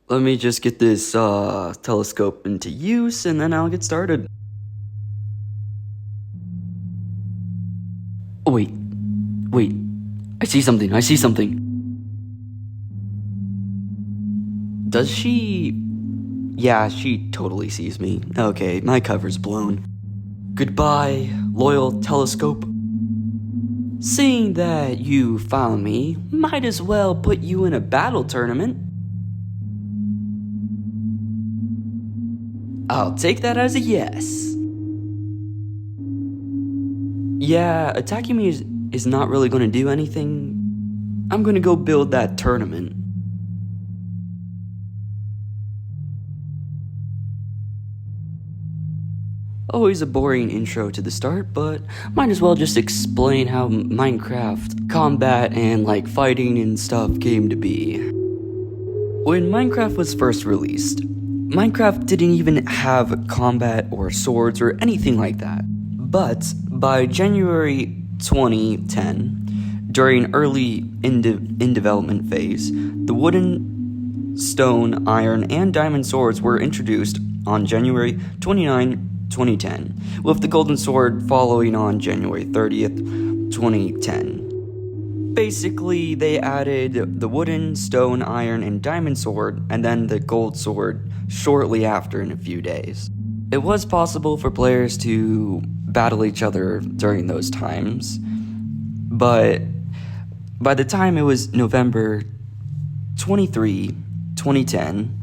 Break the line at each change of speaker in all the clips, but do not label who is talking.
Let me just get this telescope into use and then I'll get started. Oh, wait, I see something. Does she? Yeah, she totally sees me. Okay, my cover's blown. Goodbye, loyal telescope. Seeing that you found me, might as well put you in a battle tournament. I'll take that as a yes. Yeah, attacking me is not really going to do anything. I'm going to go build that tournament. Always a boring intro to the start, but might as well just explain how Minecraft combat and like fighting and stuff came to be. When Minecraft was first released, Minecraft didn't even have combat or swords or anything like that. But by January 2010, during early in development phase, the wooden, stone, iron, and diamond swords were introduced on January 29, 2010, with the golden sword following on January 30th, 2010. Basically, they added the wooden, stone, iron, and diamond sword, and then the gold sword shortly after in a few days. It was possible for players to battle each other during those times, but by the time it was November 23, 2010,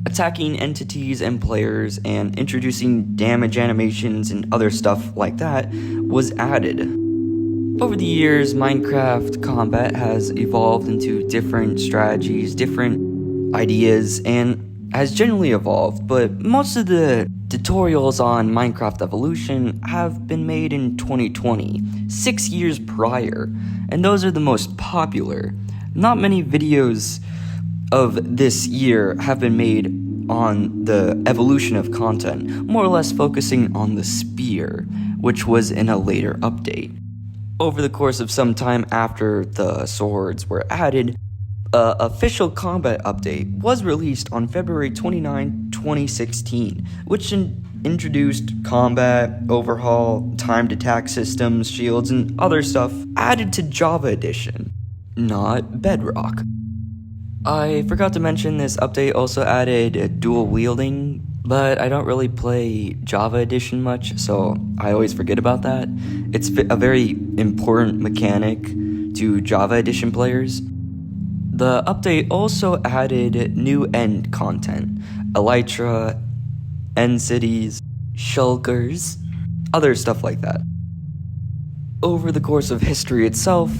attacking entities and players and introducing damage animations and other stuff like that was added. Over the years, Minecraft combat has evolved into different strategies, different ideas, and has generally evolved, but most of the tutorials on Minecraft Evolution have been made in 2020, 6 years prior, and those are the most popular. Not many videos of this year have been made on the evolution of content, more or less focusing on the spear, which was in a later update. Over the course of some time after the swords were added, an official combat update was released on February 29, 2016, which introduced combat, overhaul, timed attack systems, shields, and other stuff added to Java Edition, not Bedrock. I forgot to mention this update also added dual wielding, but I don't really play Java Edition much, so I always forget about that. It's a very important mechanic to Java Edition players. The update also added new end content, elytra, end cities, shulkers, other stuff like that. Over the course of history itself,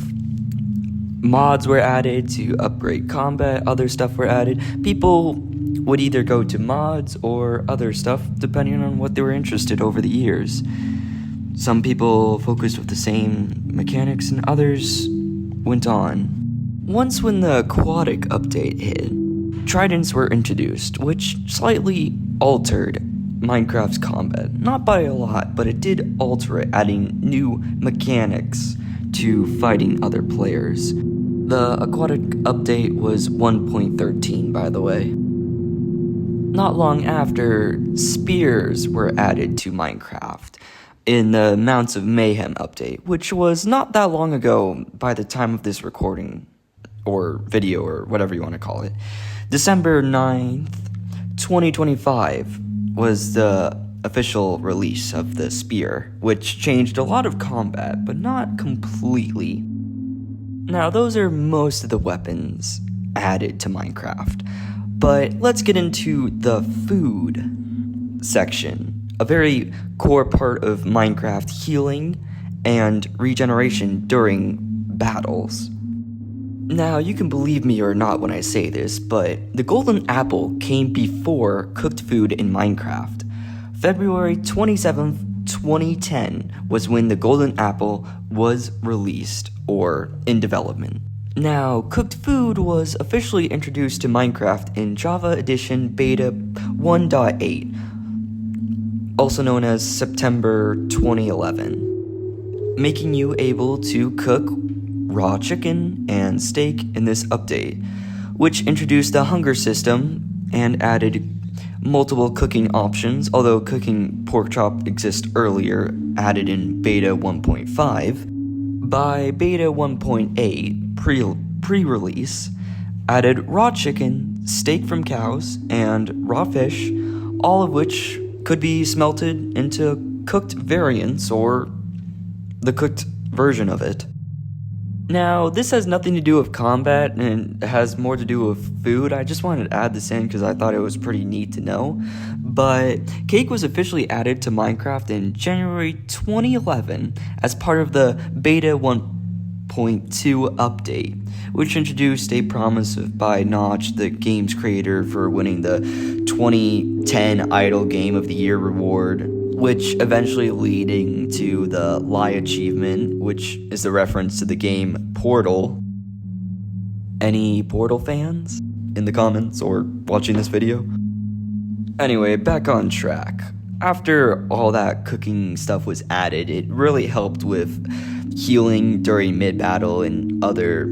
mods were added to upgrade combat, other stuff were added. People would either go to mods or other stuff depending on what they were interested over the years. Some people focused with the same mechanics and others went on. Once when the aquatic update hit, tridents were introduced, which slightly altered Minecraft's combat. Not by a lot, but it did alter it, adding new mechanics to fighting other players. The aquatic update was 1.13, by the way. Not long after, spears were added to Minecraft in the Mounts of Mayhem update, which was not that long ago by the time of this recording, or video, or whatever you want to call it. December 9th, 2025 was the official release of the spear, which changed a lot of combat, but not completely. Now, those are most of the weapons added to Minecraft, but let's get into the food section, a very core part of Minecraft healing and regeneration during battles. Now, you can believe me or not when I say this, but the golden apple came before cooked food in Minecraft. February 27th, 2010 was when the golden apple was released or in development. Now, cooked food was officially introduced to Minecraft in Java Edition Beta 1.8, also known as September 2011, making you able to cook raw chicken and steak in this update, which introduced the hunger system and added multiple cooking options, although cooking pork chop exists earlier, added in beta 1.5. By beta 1.8 pre-release, added raw chicken, steak from cows, and raw fish, all of which could be smelted into cooked variants or the cooked version of it. Now, this has nothing to do with combat and has more to do with food. I just wanted to add this in because I thought it was pretty neat to know. But cake was officially added to Minecraft in January 2011 as part of the Beta 1.2 update, which introduced a promise by Notch, the game's creator, for winning the 2010 Idle Game of the Year reward, which eventually leading to the Lie achievement, which is the reference to the game Portal. Any Portal fans in the comments or watching this video? Anyway, back on track. After all that cooking stuff was added, it really helped with healing during mid-battle and other,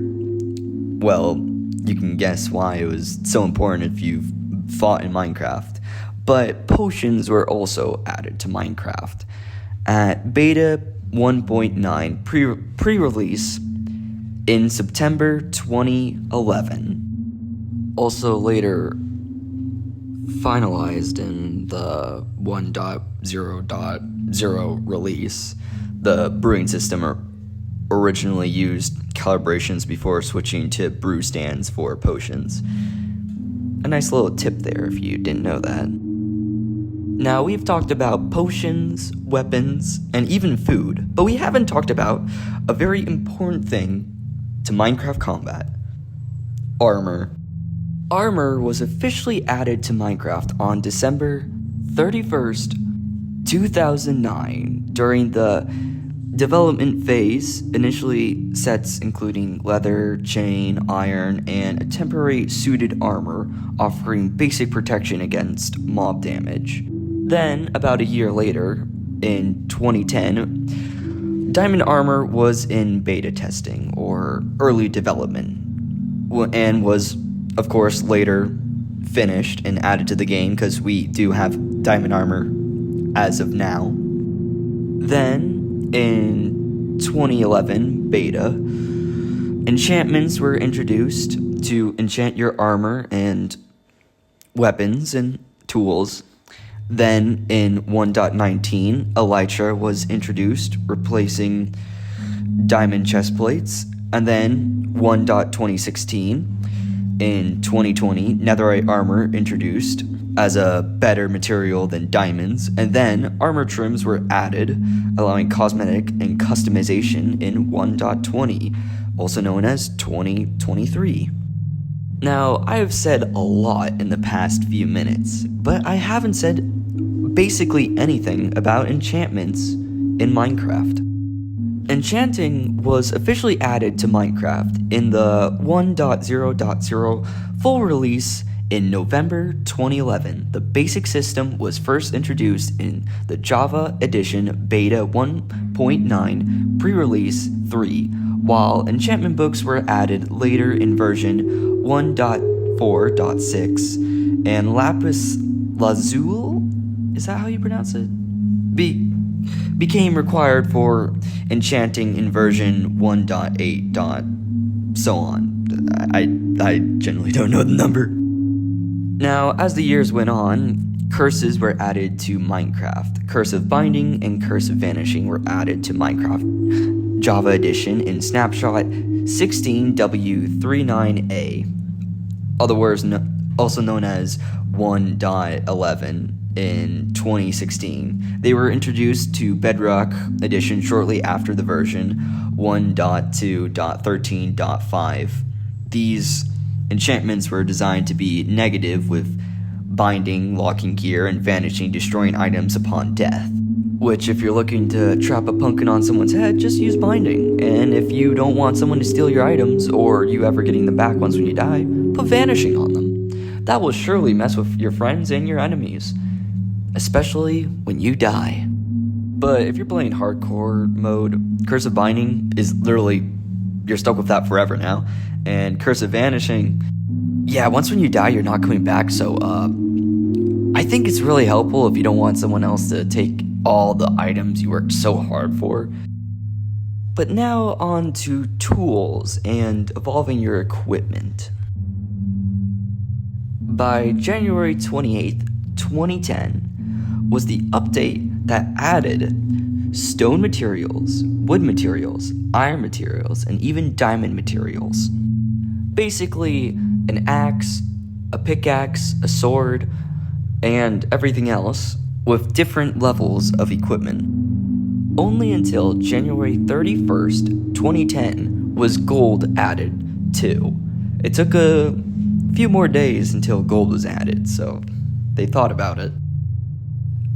well, you can guess why it was so important if you've fought in Minecraft. But potions were also added to Minecraft at beta 1.9 pre-release in September 2011. Also later finalized in the 1.0.0 release. The brewing system originally used calibrations before switching to brew stands for potions. A nice little tip there if you didn't know that. Now, we've talked about potions, weapons, and even food, but we haven't talked about a very important thing to Minecraft combat: armor. Armor was officially added to Minecraft on December 31st, 2009, during the development phase. Initially, sets including leather, chain, iron, and a temporary suited armor offering basic protection against mob damage. Then, about a year later, in 2010, diamond armor was in beta testing, or early development, and was, of course, later finished and added to the game, because we do have diamond armor as of now. Then, in 2011 beta, enchantments were introduced to enchant your armor and weapons and tools. Then in 1.19, Elytra was introduced, replacing diamond chestplates. And then 1.2016, in 2020, netherite armor introduced as a better material than diamonds. And then armor trims were added, allowing cosmetic and customization in 1.20, also known as 2023. Now, I have said a lot in the past few minutes, but I haven't said basically anything about enchantments in Minecraft. Enchanting was officially added to Minecraft in the 1.0.0 full release in November 2011. The basic system was first introduced in the Java Edition Beta 1.9 pre-release 3, while enchantment books were added later in version 1.4.6, and Lapis Lazuli, is that how you pronounce it? Became required for enchanting in version 1.8. so on. I generally don't know the number. Now, as the years went on, curses were added to Minecraft. Curse of Binding and Curse of Vanishing were added to Minecraft Java Edition in Snapshot 16W39A, also known as 1.11. In 2016. They were introduced to Bedrock Edition shortly after the version 1.2.13.5. These enchantments were designed to be negative, with binding, locking gear, and vanishing, destroying items upon death. Which, if you're looking to trap a pumpkin on someone's head, just use binding. And if you don't want someone to steal your items, or you ever getting them back once when you die, put vanishing on them. That will surely mess with your friends and your enemies, especially when you die. But if you're playing hardcore mode, Curse of Binding is literally, you're stuck with that forever now. And Curse of Vanishing, Yeah, once when you die, you're not coming back, so, I think it's really helpful if you don't want someone else to take all the items you worked so hard for. But now on to tools and evolving your equipment. By January 28th, 2010, was the update that added stone materials, wood materials, iron materials, and even diamond materials. Basically, an axe, a pickaxe, a sword, and everything else with different levels of equipment. Only until January 31st, 2010 was gold added too. It took a few more days until gold was added, so they thought about it.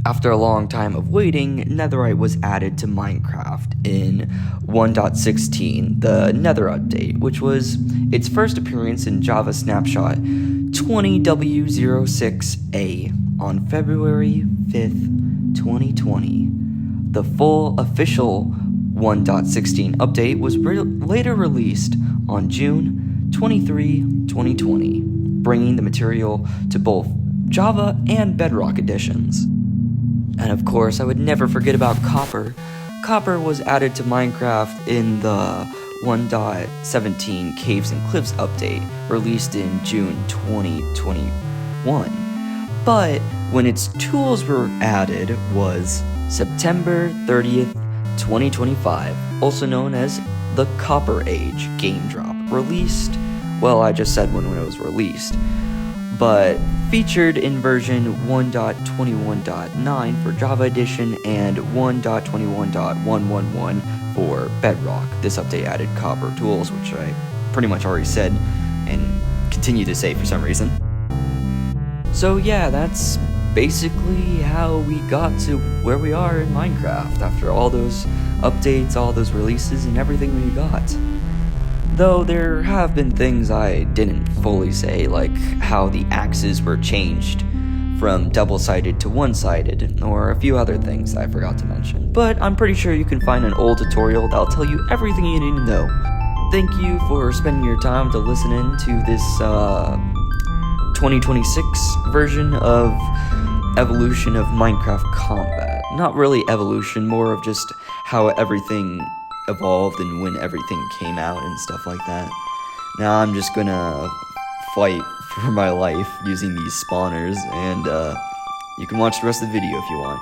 After a long time of waiting, Netherite was added to Minecraft in 1.16, the Nether update, which was its first appearance in Java Snapshot 20W06A on February 5th, 2020. The full official 1.16 update was later released on June 23, 2020, bringing the material to both Java and Bedrock editions. And of course, I would never forget about copper. Copper was added to Minecraft in the 1.17 Caves and Cliffs update, released in June 2021. But when its tools were added was September 30th, 2025, also known as the Copper Age game drop, released, well, I just said when it was released, but featured in version 1.21.9 for Java Edition and 1.21.111 for Bedrock. This update added copper tools, which I pretty much already said and continue to say for some reason. So yeah, that's basically how we got to where we are in Minecraft after all those updates, all those releases, and everything we got. Though there have been things I didn't fully say, like how the axes were changed from double-sided to one-sided, or a few other things I forgot to mention. But I'm pretty sure you can find an old tutorial that'll tell you everything you need to know. Thank you for spending your time to listen in to this 2026 version of Evolution of Minecraft Combat. Not really evolution, more of just how everything evolved and when everything came out and stuff like that. Now I'm just gonna fight for my life using these spawners, and you can watch the rest of the video if you want.